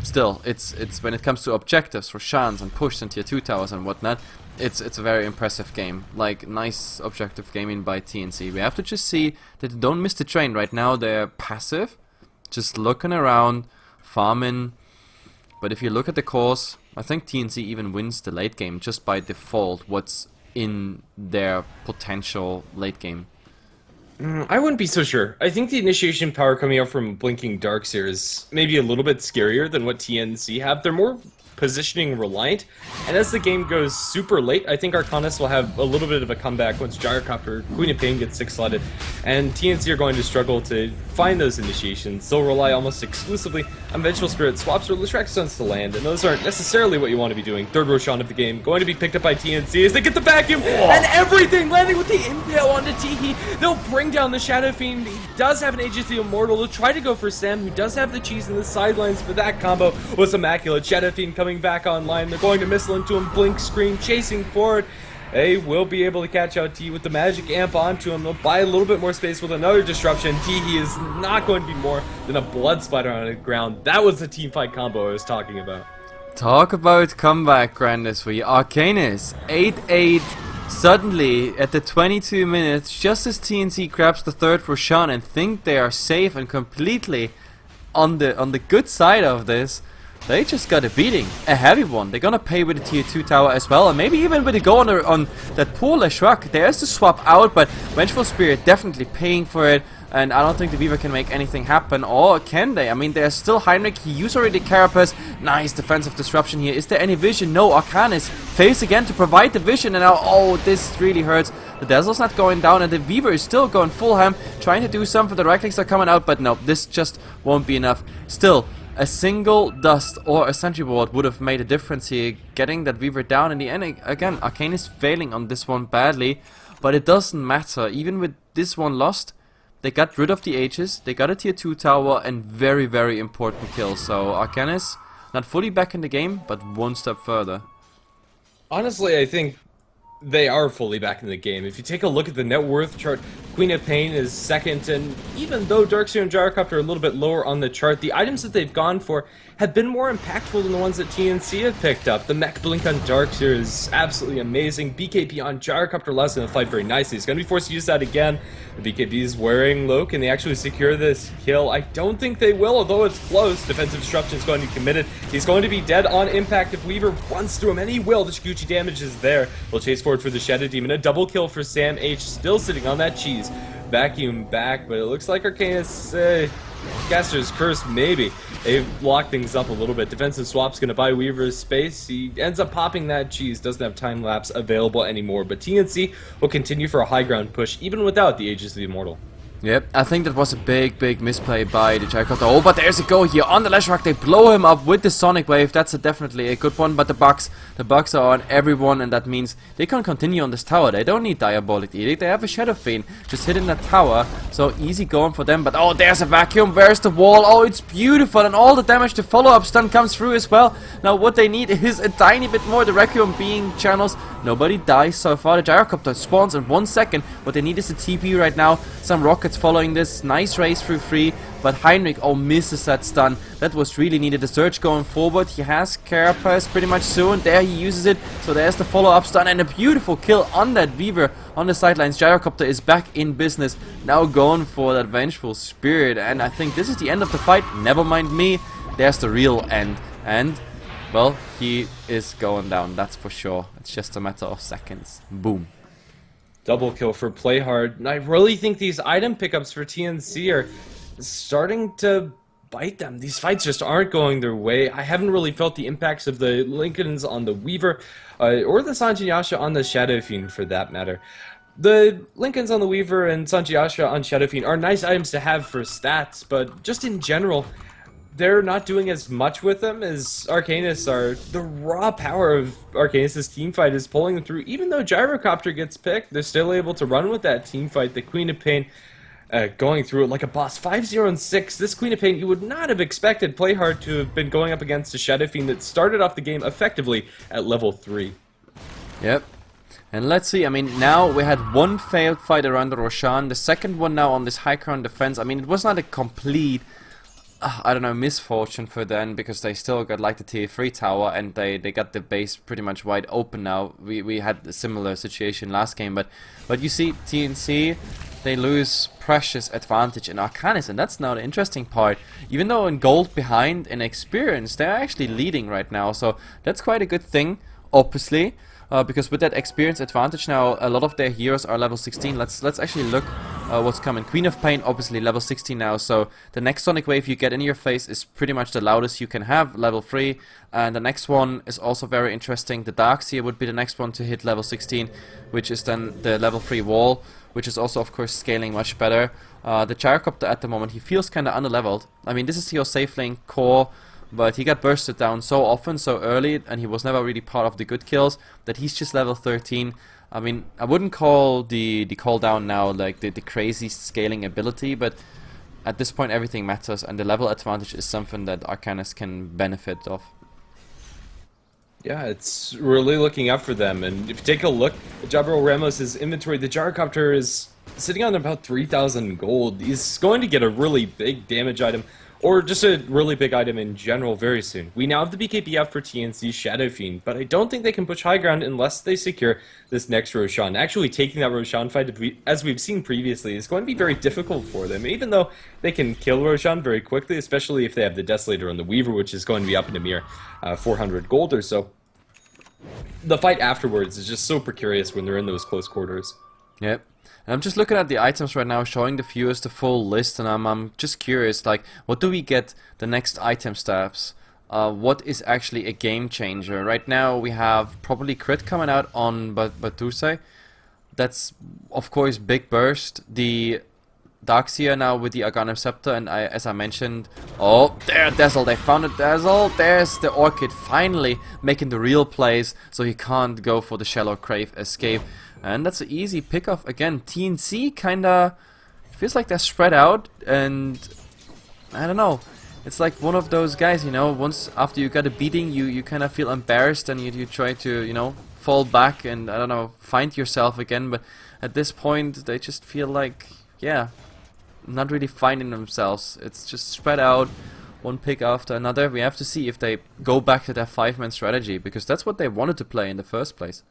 still, it's when it comes to objectives, Roshans and push and tier 2 towers and whatnot, it's a very impressive game. Like, nice objective gaming by TNC. We have to just see that they don't miss the train. Right now they're passive, just looking around, farming. But if you look at the course, I think TNC even wins the late game just by default, what's in their potential late game. I wouldn't be so sure. I think the initiation power coming out from Blinking Darks here is maybe a little bit scarier than what TNC have. They're more positioning reliant, and as the game goes super late, I think Arcanus will have a little bit of a comeback once Gyrocopter, Queen of Pain gets 6-slotted, and TNC are going to struggle to find those initiations. They'll rely almost exclusively on Vengeful Spirit swaps or Leshrac Stunts to land, and those aren't necessarily what you want to be doing. Third Roshan of the game, going to be picked up by TNC as they get the vacuum, and everything landing with the impale onto Teehee. They'll bring down the Shadow Fiend. He does have an Aegis the Immortal. They'll try to go for Sam, who does have the cheese in the sidelines, but that combo was immaculate. Shadow Fiend coming back online. They're going to missile into him, blink screen, chasing forward. They will be able to catch out T with the magic amp onto him. They'll buy a little bit more space with another disruption. He is not going to be more than a blood splatter on the ground. That was the team fight combo I was talking about. Talk about comeback, GrandisV. Arcanys 8-8 suddenly at the 22 minutes, just as TNC grabs the third Roshan and think they are safe and completely on the good side of this. They just got a beating, a heavy one. They're gonna pay with the tier 2 tower as well, and maybe even with a go on that poor Leshrac. There's the swap out, but Vengeful Spirit definitely paying for it, and I don't think the Weaver can make anything happen, or can they? I mean, there's still Heinrich, he used already Carapace. Nice defensive disruption here. Is there any vision? No, Arcanus fails again to provide the vision, and now, oh, this really hurts. The Dazzle's not going down, and the Weaver is still going full ham, trying to do something. The right clicks are coming out, but no, this just won't be enough. Still, a single dust or a sentry ward would have made a difference here, getting that Weaver down in the end. Again, Arcanys failing on this one badly, but it doesn't matter. Even with this one lost, they got rid of the Aegis, they got a tier 2 tower, and very, very important kills. So Arcanys, not fully back in the game, but one step further. Honestly, I think they are fully back in the game. If you take a look at the net worth chart, Queen of Pain is second, and even though Darkseer and Gyrocopter are a little bit lower on the chart, the items that they've gone for have been more impactful than the ones that TNC have picked up. The Mech Blink on Darkseer is absolutely amazing. BKB on Gyrocopter allows him to fight very nicely. He's going to be forced to use that again. The BKB is wearing low. Can they actually secure this kill? I don't think they will, although it's close. Defensive Disruption is going to be committed. He's going to be dead on impact if Weaver runs through him, and he will. The Shiguchi damage is there. We'll chase forward for the Shadow Demon. A double kill for Sam H, still sitting on that cheese. Vacuum back, but it looks like Arcanus, Caster's Curse, maybe. They've locked things up a little bit. Defensive Swap's going to buy Weaver's space. He ends up popping that cheese. Doesn't have time lapse available anymore. But TNC will continue for a high ground push, even without the Aegis of the Immortal. Yep, I think that was a big misplay by the Gyrocopter. Oh, but there's a go here on the Leshrac. They blow him up with the Sonic Wave. That's definitely a good one. But the bugs are on everyone, and that means they can continue on this tower. They don't need Diabolic Edict. They have a Shadow Fiend just hitting that tower. So easy going for them. But oh, there's a vacuum. Where's the wall? Oh, it's beautiful. And all the damage, the follow-up stun comes through as well. Now what they need is a tiny bit more. The Requiem being channels. Nobody dies so far. The Gyrocopter spawns in 1 second. What they need is a TP right now. Some rockets following this. Nice race through 3. But Heinrich, oh, misses that stun. That was really needed. The surge going forward. He has Carapace pretty much soon. There he uses it. So there's the follow-up stun. And a beautiful kill on that Weaver on the sidelines. Gyrocopter is back in business. Now going for that Vengeful Spirit. And I think this is the end of the fight. Never mind me. There's the real end. And well, he is going down, that's for sure. It's just a matter of seconds. Boom. Double kill for Playhard. And I really think these item pickups for TNC are starting to bite them. These fights just aren't going their way. I haven't really felt the impacts of the Lincolns on the Weaver, or the Sanjiyasha on the Shadow Fiend for that matter. The Lincolns on the Weaver and Sanjiyasha on Shadow Fiend are nice items to have for stats, but just in general, they're not doing as much with them as Arcanys are. The raw power of Arcanys' teamfight is pulling them through. Even though Gyrocopter gets picked, they're still able to run with that teamfight. The Queen of Pain going through it like a boss. 5-0 and 6. This Queen of Pain, you would not have expected Playhard to have been going up against a Shadow Fiend that started off the game effectively at level 3. Yep. And let's see, I mean, now we had one failed fight around the Roshan. The second one now on this high ground defense. I mean, it was not a complete, I don't know, misfortune for them, because they still got like the tier 3 tower and they got the base pretty much wide open now. We had a similar situation last game, but you see TNC, they lose precious advantage in Arcanys, and that's now the interesting part. Even though in gold behind in experience, they're actually leading right now, so that's quite a good thing, obviously. Because with that experience advantage now, a lot of their heroes are level 16. Let's actually look what's coming. Queen of Pain, obviously level 16 now, so the next Sonic Wave you get in your face is pretty much the loudest you can have, level 3. And the next one is also very interesting. The Darkseer would be the next one to hit level 16, which is then the level 3 wall, which is also of course scaling much better. The Gyrocopter at the moment, he feels kinda underleveled. I mean, this is your safe lane core, but he got bursted down so often, so early, and he was never really part of the good kills, that he's just level 13. I mean, I wouldn't call the call down now like the crazy scaling ability, but at this point everything matters, and the level advantage is something that Arcanus can benefit of. Yeah, it's really looking up for them, and if you take a look at Jabril Ramos' inventory, the Gyrocopter is sitting on about 3,000 gold. He's going to get a really big damage item, or just a really big item in general very soon. We now have the BKB out for TNC Shadow Fiend, but I don't think they can push high ground unless they secure this next Roshan. Actually taking that Roshan fight, as we've seen previously, is going to be very difficult for them, even though they can kill Roshan very quickly, especially if they have the Desolator on the Weaver, which is going to be up in a mere 400 gold or so. The fight afterwards is just so precarious when they're in those close quarters. Yep. And I'm just looking at the items right now, showing the viewers the full list, and I'm just curious, like, what do we get the next item steps? What is actually a game changer? Right now we have probably crit coming out on Batuse. That's of course big burst. The Darkseer now with the Arcanum Scepter, and as I mentioned, oh, there, Dazzle, they found a Dazzle. There's the Orchid finally making the real plays, so he can't go for the Shallow Crave escape. And that's an easy pick-off. Again, TNC kinda feels like they're spread out, and I don't know. It's like one of those guys, you know, once after you got a beating, you kinda feel embarrassed and you try to, you know, fall back and, I don't know, find yourself again. But at this point they just feel like, yeah, not really finding themselves. It's just spread out, one pick after another. We have to see if they go back to their 5-man strategy, because that's what they wanted to play in the first place.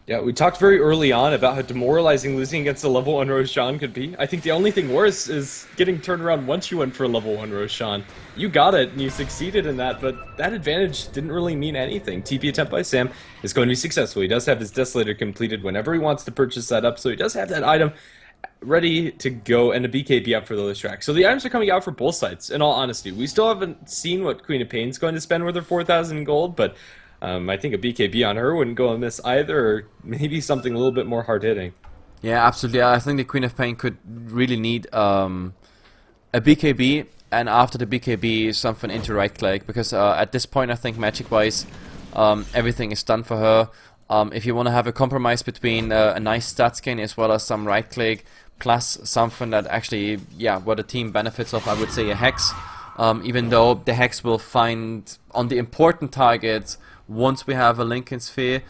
Yeah, we talked very early on about how demoralizing losing against a level 1 Roshan could be. I think the only thing worse is getting turned around once you went for a level 1 Roshan. You got it, and you succeeded in that, but that advantage didn't really mean anything. TP attempt by Sam is going to be successful. He does have his Desolator completed whenever he wants to purchase that up, so he does have that item ready to go, and a BKB up for the Listrak. So the items are coming out for both sides, in all honesty. We still haven't seen what Queen of Pain's going to spend with her 4,000 gold, but I think a BKB on her wouldn't go amiss either, or maybe something a little bit more hard-hitting. Yeah, absolutely. I think the Queen of Pain could really need a BKB, and after the BKB, something into right-click, because at this point, I think magic-wise, everything is done for her. If you want to have a compromise between a nice stats gain as well as some right-click, plus something that actually, yeah, what the team benefits of, I would say a Hex. Even though the Hex will find on the important targets, once we have a Lincoln Sphere,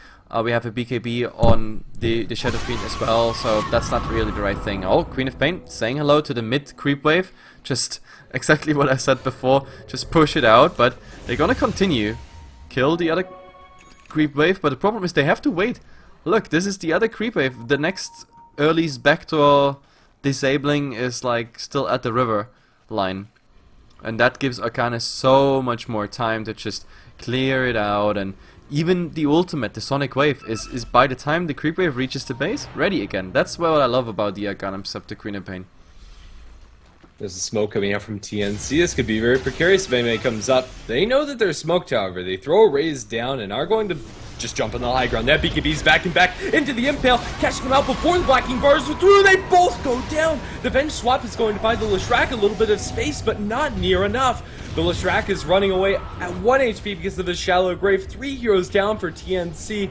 we have a BKB on the Shadow Fiend as well, so that's not really the right thing. Oh, Queen of Pain saying hello to the mid creep wave, just exactly what I said before, just push it out, but they're gonna continue. Kill the other creep wave, but the problem is they have to wait. Look, this is the other creep wave. The next early's backdoor disabling is like still at the river line. And that gives Arcanys so much more time to just clear it out, and even the ultimate, the Sonic Wave, is by the time the creep wave reaches the base, ready again. That's what I love about the Arcanum sub to Queen of Pain. There's a smoke coming out from TNC. This could be very precarious if anybody comes up. They know that there's smoked, however. They throw a raise down and are going to just jump on the high ground. That BKB's back and back into the Impale, catching them out before the Blacking Bars are through. They both go down. The bench swap is going to buy the Lishrak a little bit of space, but not near enough. The Lishrak is running away at 1 HP because of the shallow grave. 3 heroes down for TNC.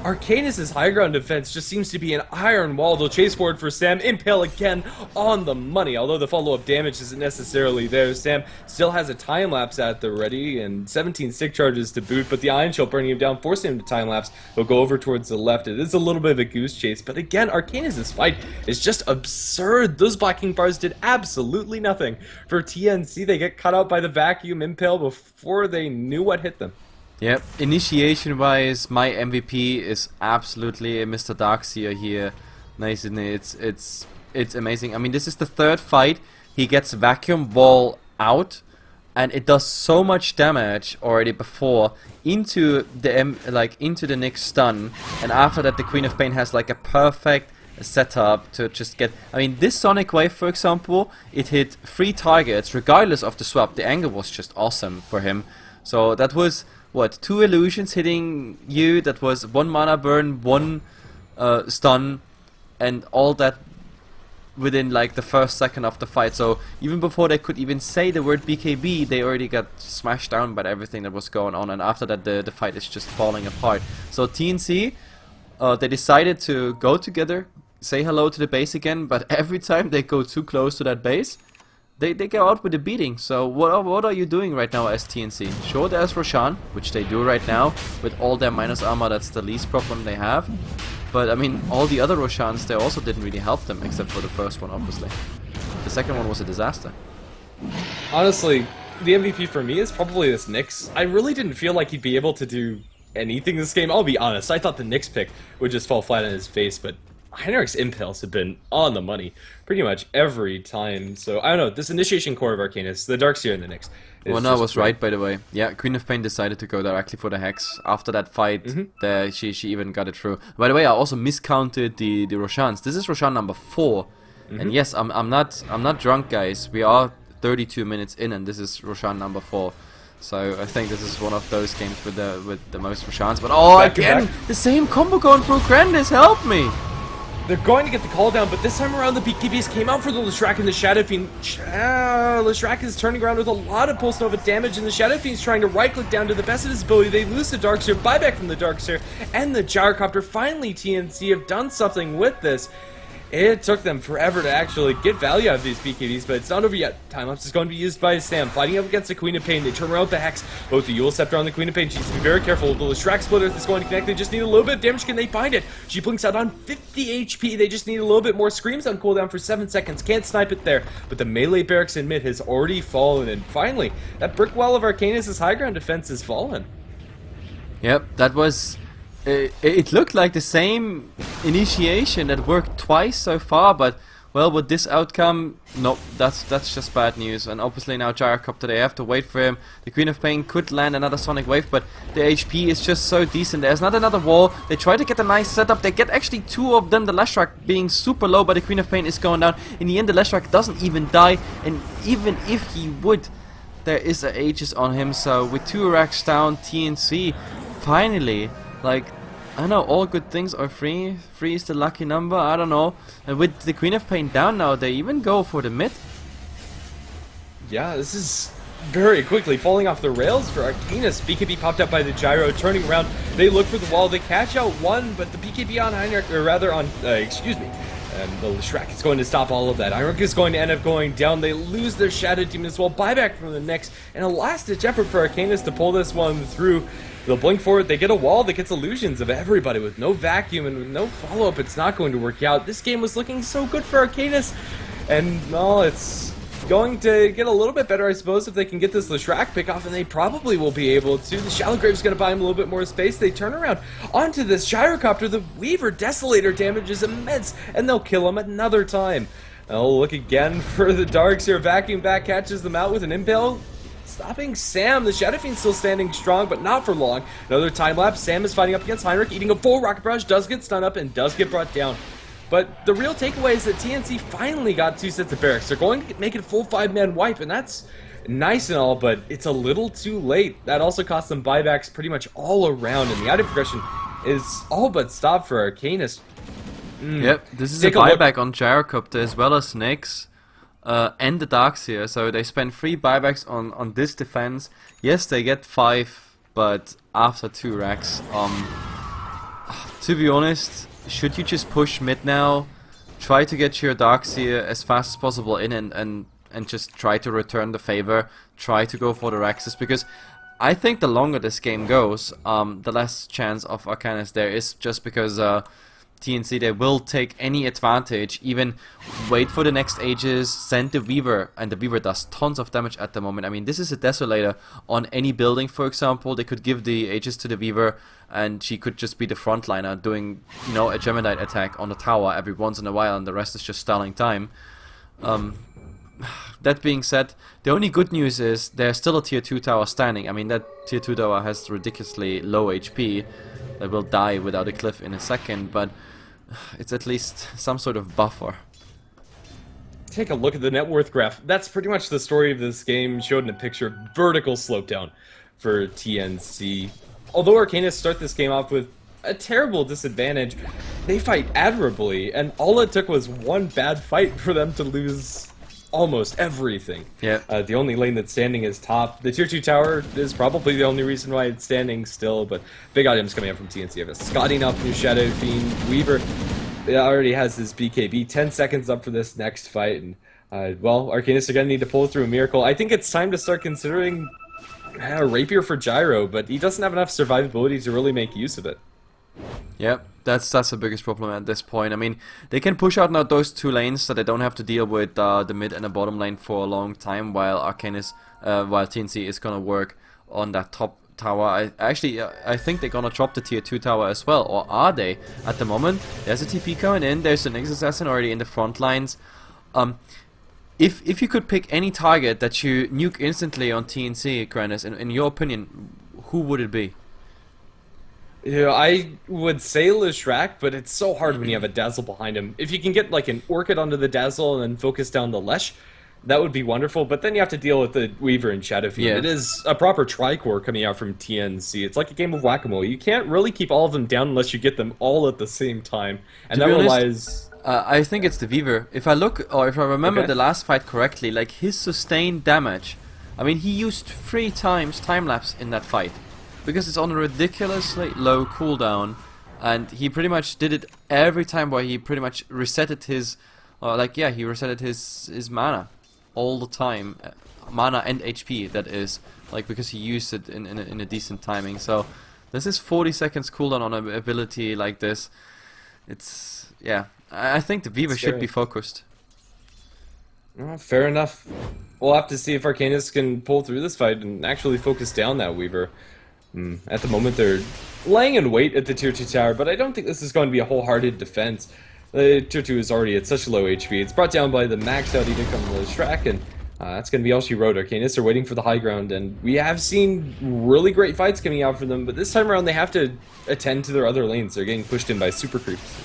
Arcanus' high ground defense just seems to be an iron wall. They'll chase forward for Sam. Impale again on the money, although the follow-up damage isn't necessarily there. Sam still has a time-lapse at the ready and 17 stick charges to boot, but the Iron Shell burning him down, forcing him to time-lapse. He'll go over towards the left. It is a little bit of a goose chase, but again, Arcanus' fight is just absurd. Those Blacking Bars did absolutely nothing. For TNC, they get cut out by the Vacuum Impale before they knew what hit them. Yep, initiation-wise, my MVP is absolutely Mr. Darkseer here. Nice, isn't it? It's amazing. I mean, this is the third fight. He gets Vacuum Wall out, and it does so much damage already before into the into the Nyx stun, and after that, the Queen of Pain has like a perfect setup to just get. I mean, this Sonic Wave, for example, it hit 3 targets regardless of the swap. The angle was just awesome for him. So that was. What, 2 illusions hitting you, that was 1 mana burn, 1 stun, and all that within like the first second of the fight. So even before they could even say the word BKB, they already got smashed down by everything that was going on, and after that the fight is just falling apart. So TNC, they decided to go together, say hello to the base again, but every time they go too close to that base, they go out with a beating. So what are you doing right now as TNC? Sure, there's Roshan, which they do right now. With all their minus armor, that's the least problem they have. But I mean, all the other Roshans, they also didn't really help them, except for the first one, obviously. The second one was a disaster. Honestly, the MVP for me is probably this Nyx. I really didn't feel like he'd be able to do anything this game. I'll be honest, I thought the Nyx pick would just fall flat on his face, but Heinrich's impulse have been on the money pretty much every time. So I don't know, this initiation core of Arcanus, the Darkseer and the Nyx. Well, no, I was right, by the way. Yeah, Queen of Pain decided to go directly for the Hex. After that fight, she even got it through. By the way, I also miscounted the Roshans. This is Roshan number 4. And yes, I'm not drunk, guys. We are 32 minutes in, and this is Roshan number 4. So I think this is one of those games with the most Roshans. But oh, again, the same combo going through Grandis. Help me! They're going to get the call down, but this time around the BKBs came out for the Lishrak and the Shadow Fiend. Lishrak is turning around with a lot of Pulse Nova damage, and the Shadow Fiend's trying to right-click down to the best of his ability. They lose the Darkseer, buyback from the Darkseer, and the Gyrocopter. Finally, TNC have done something with this. It took them forever to actually get value out of these BKBs, but it's not over yet. Time-lapse is going to be used by Sam, fighting up against the Queen of Pain. They turn around with the Hex, both the Eul Scepter on the Queen of Pain. She needs to be very careful. The Shrek Splitter is going to connect. They just need a little bit of damage. Can they find it? She blinks out on 50 HP. They just need a little bit more. Screams on cooldown for 7 seconds. Can't snipe it there, but the melee barracks in mid has already fallen, and finally, that brick wall of Arcanus' high ground defense has fallen. Yep, that was... It looked like the same initiation that worked twice so far, but well, with this outcome, nope, that's just bad news. And obviously now Gyrocopter, they have to wait for him. The Queen of Pain could land another Sonic Wave, but the HP is just so decent. There's not another wall. They try to get a nice setup. They get actually 2 of them. The Leshrac being super low, but the Queen of Pain is going down. In the end, the Leshrac doesn't even die, and even if he would, there is a Aegis on him. So with 2 racks down, TNC finally, like, I don't know, all good things are free. 3 is the lucky number, I don't know. And with the Queen of Pain down now, they even go for the mid. Yeah, this is very quickly falling off the rails for Arcanus. BKB popped up by the Gyro, turning around. They look for the wall, they catch out one, but the BKB on Heinrich, or rather on, excuse me. And the Shrek is going to stop all of that. Heinrich is going to end up going down. They lose their Shadow Demon as well. Buyback from the next. And a last-ditch effort for Arcanus to pull this one through. They'll blink forward. They get a wall that gets illusions of everybody with no vacuum and with no follow-up. It's not going to work out. This game was looking so good for Arcanus. And, well, it's going to get a little bit better, I suppose, if they can get this Leshrac pick off, and they probably will be able to. The Shallow Grave's going to buy him a little bit more space. They turn around onto this Gyrocopter. The Weaver Desolator damage is immense, and they'll kill him another time. They'll look again for the Darks here. Vacuum back catches them out with an Impale, stopping Sam. The Shadow Fiend's still standing strong, but not for long. Another time lapse. Sam is fighting up against Heinrich, eating a full Rocket Barrage, does get stunned up, and does get brought down. But the real takeaway is that TNC finally got 2 sets of barracks. They're going to make it a full 5-man wipe, and that's nice and all, but it's a little too late. That also cost them buybacks pretty much all around, and the item progression is all but stopped for Arcanus. Yep, this is a buyback on Gyrocopter as well as Nyx and the Darkseer. So they spend 3 buybacks on this defense. Yes, they get 5, but after 2 racks. To be honest, should you just push mid now, try to get your Darkseer as fast as possible in and just try to return the favor, try to go for the Rexes, because I think the longer this game goes, the less chance of Arcanus there is, just because TNC, they will take any advantage, even wait for the next Aegis, send the Weaver, and the Weaver does tons of damage at the moment. I mean, this is a Desolator on any building, for example. They could give the Aegis to the Weaver, and she could just be the frontliner doing, you know, a Gemini attack on the tower every once in a while, and the rest is just stalling time. That being said, the only good news is there's still a tier 2 tower standing. I mean, that tier 2 tower has ridiculously low HP. That will die without a cliff in a second, but it's at least some sort of buffer. Take a look at the net worth graph. That's pretty much the story of this game, showed in a picture. Vertical slope down for TNC. Although Arcanus start this game off with a terrible disadvantage, they fight admirably, and all it took was one bad fight for them to lose almost everything. Yeah. The only lane that's standing is top. The tier 2 tower is probably the only reason why it's standing still, but big items coming up from TNC. You have a Scotty up, new Shadow Fiend, Weaver already has his BKB. 10 seconds up for this next fight, and well, Arcanus are going to need to pull through a miracle. I think it's time to start considering a Rapier for Gyro, but he doesn't have enough survivability to really make use of it. Yep, that's the biggest problem at this point. I mean, they can push out now those 2 lanes so they don't have to deal with the mid and the bottom lane for a long time, while Arcanus, while TNC is gonna work on that top tower. I think they're gonna drop the tier 2 tower as well, or are they? At the moment, there's a TP coming in. There's an Nyx Assassin already in the front lines. If you could pick any target that you nuke instantly on TNC, GrandisV, in your opinion, who would it be? Yeah, I would say Leshrac, but it's so hard when you have a Dazzle behind him. If you can get like an Orchid onto the Dazzle and then focus down the Lesh, that would be wonderful, but then you have to deal with the Weaver and Shadow Fiend. Yeah. It is a proper Tricore coming out from TNC. It's like a game of Whack-A-Mole. You can't really keep all of them down unless you get them all at the same time, and that relies... I think it's the Weaver. If I look, or if I remember the last fight correctly, like his sustained damage, I mean, he used 3 times time-lapse in that fight. Because it's on a ridiculously low cooldown, and he pretty much did it every time where he pretty much resetted his, he resetted his mana all the time, mana and HP, that is, like, because he used it in a decent timing. So this is 40 seconds cooldown on an ability like this. It's, yeah, I think the Weaver should be focused. Fair enough. We'll have to see if Arcanys can pull through this fight and actually focus down that Weaver. At the moment, they're laying in wait at the Tier 2 tower, but I don't think this is going to be a wholehearted defense. The Tier 2 is already at such low HP. It's brought down by the maxed out Edict on the Shrek, and that's going to be all she wrote. Arcanys are waiting for the high ground, and we have seen really great fights coming out for them, but this time around they have to attend to their other lanes. They're getting pushed in by super creeps.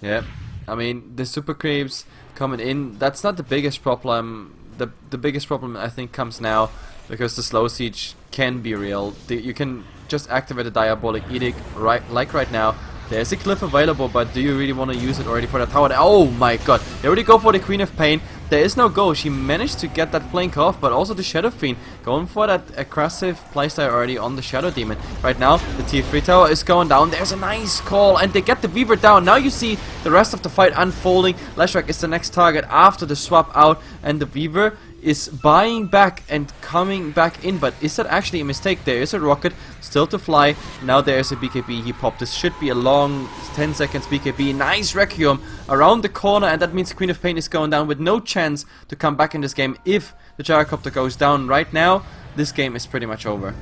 Yeah, I mean, the super creeps coming in, that's not the biggest problem. The biggest problem, I think, comes now, because the slow siege can be real. You can just activate a Diabolic Edict right now. There's a cliff available, but do you really want to use it already for that tower? Oh my god, they already go for the Queen of Pain. There is no go. She managed to get that blink off, but also the Shadow Fiend going for that aggressive playstyle already on the Shadow Demon. Right now, the Tier 3 tower is going down. There's a nice call, and they get the Weaver down. Now you see the rest of the fight unfolding. Leshrac is the next target after the swap out, and the Weaver is buying back and coming back in, but is that actually a mistake? There is a rocket still to fly. Now there is a BKB. He popped. This should be a long 10 seconds BKB. Nice Requiem around the corner, and that means Queen of Pain is going down with no chance to come back in this game. If the Gyrocopter goes down right now, this game is pretty much over.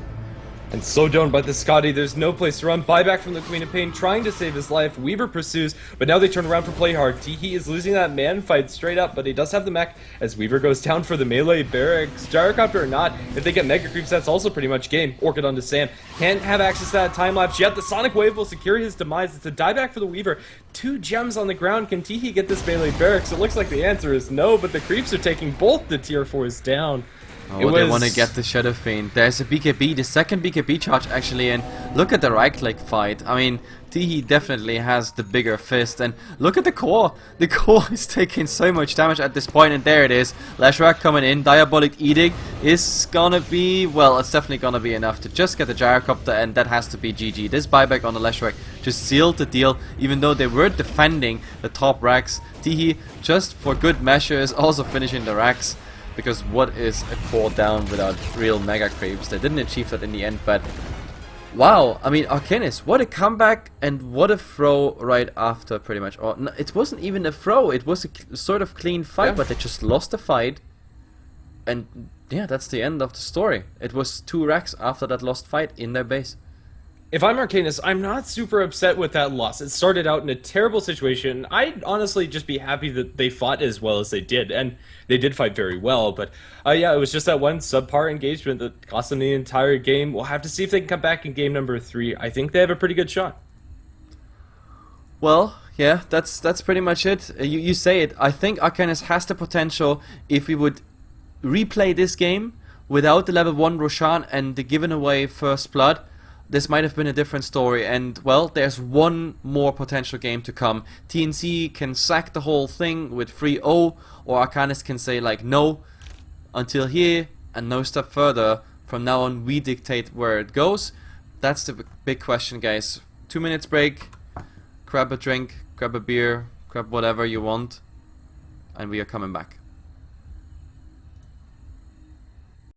And slowed down by the Scotty, there's no place to run. Buyback from the Queen of Pain, trying to save his life. Weaver pursues, but now they turn around for play hard. Teehee is losing that man fight straight up, but he does have the mech as Weaver goes down for the melee barracks. Gyrocopter or not, if they get Mega Creeps, that's also pretty much game. Orchid onto Sam. Can't have access to that time lapse yet. The Sonic Wave will secure his demise. It's a dieback for the Weaver. 2 gems on the ground. Can Teehee get this melee barracks? It looks like the answer is no, but the creeps are taking both the Tier 4s down. Oh, they want to get the Shadow Fiend. There's a BKB, the second BKB charge actually, and look at the right-click fight. I mean, Teehee definitely has the bigger fist, and look at the core. The core is taking so much damage at this point, and there it is. Leshrac coming in. Diabolic Edict is gonna be, well, it's definitely gonna be enough to just get the Gyrocopter, and that has to be GG. This buyback on the Leshrac just sealed the deal, even though they were defending the top racks. Teehee, just for good measure, is also finishing the racks. Because what is a core down without real Mega Creeps? They didn't achieve that in the end, but wow, I mean, Arcanys, what a comeback and what a throw right after, pretty much. Or no, it wasn't even a throw, it was a sort of clean fight, but they just lost the fight. And yeah, that's the end of the story. It was 2 racks after that lost fight in their base. If I'm Arcanys, I'm not super upset with that loss. It started out in a terrible situation. I'd honestly just be happy that they fought as well as they did, and they did fight very well, but yeah, it was just that one subpar engagement that cost them the entire game. We'll have to see if they can come back in game number 3. I think they have a pretty good shot. Well, yeah, that's pretty much it. You say it. I think Arcanys has the potential if we would replay this game without the level 1 Roshan and the given away first blood. This might have been a different story, and well, there's one more potential game to come. TNC can sack the whole thing with 3-0, or Arcanys can say like no, until here and no step further. From now on we dictate where it goes. That's the big question, guys. 2 minutes break, grab a drink, grab a beer, grab whatever you want, and we are coming back.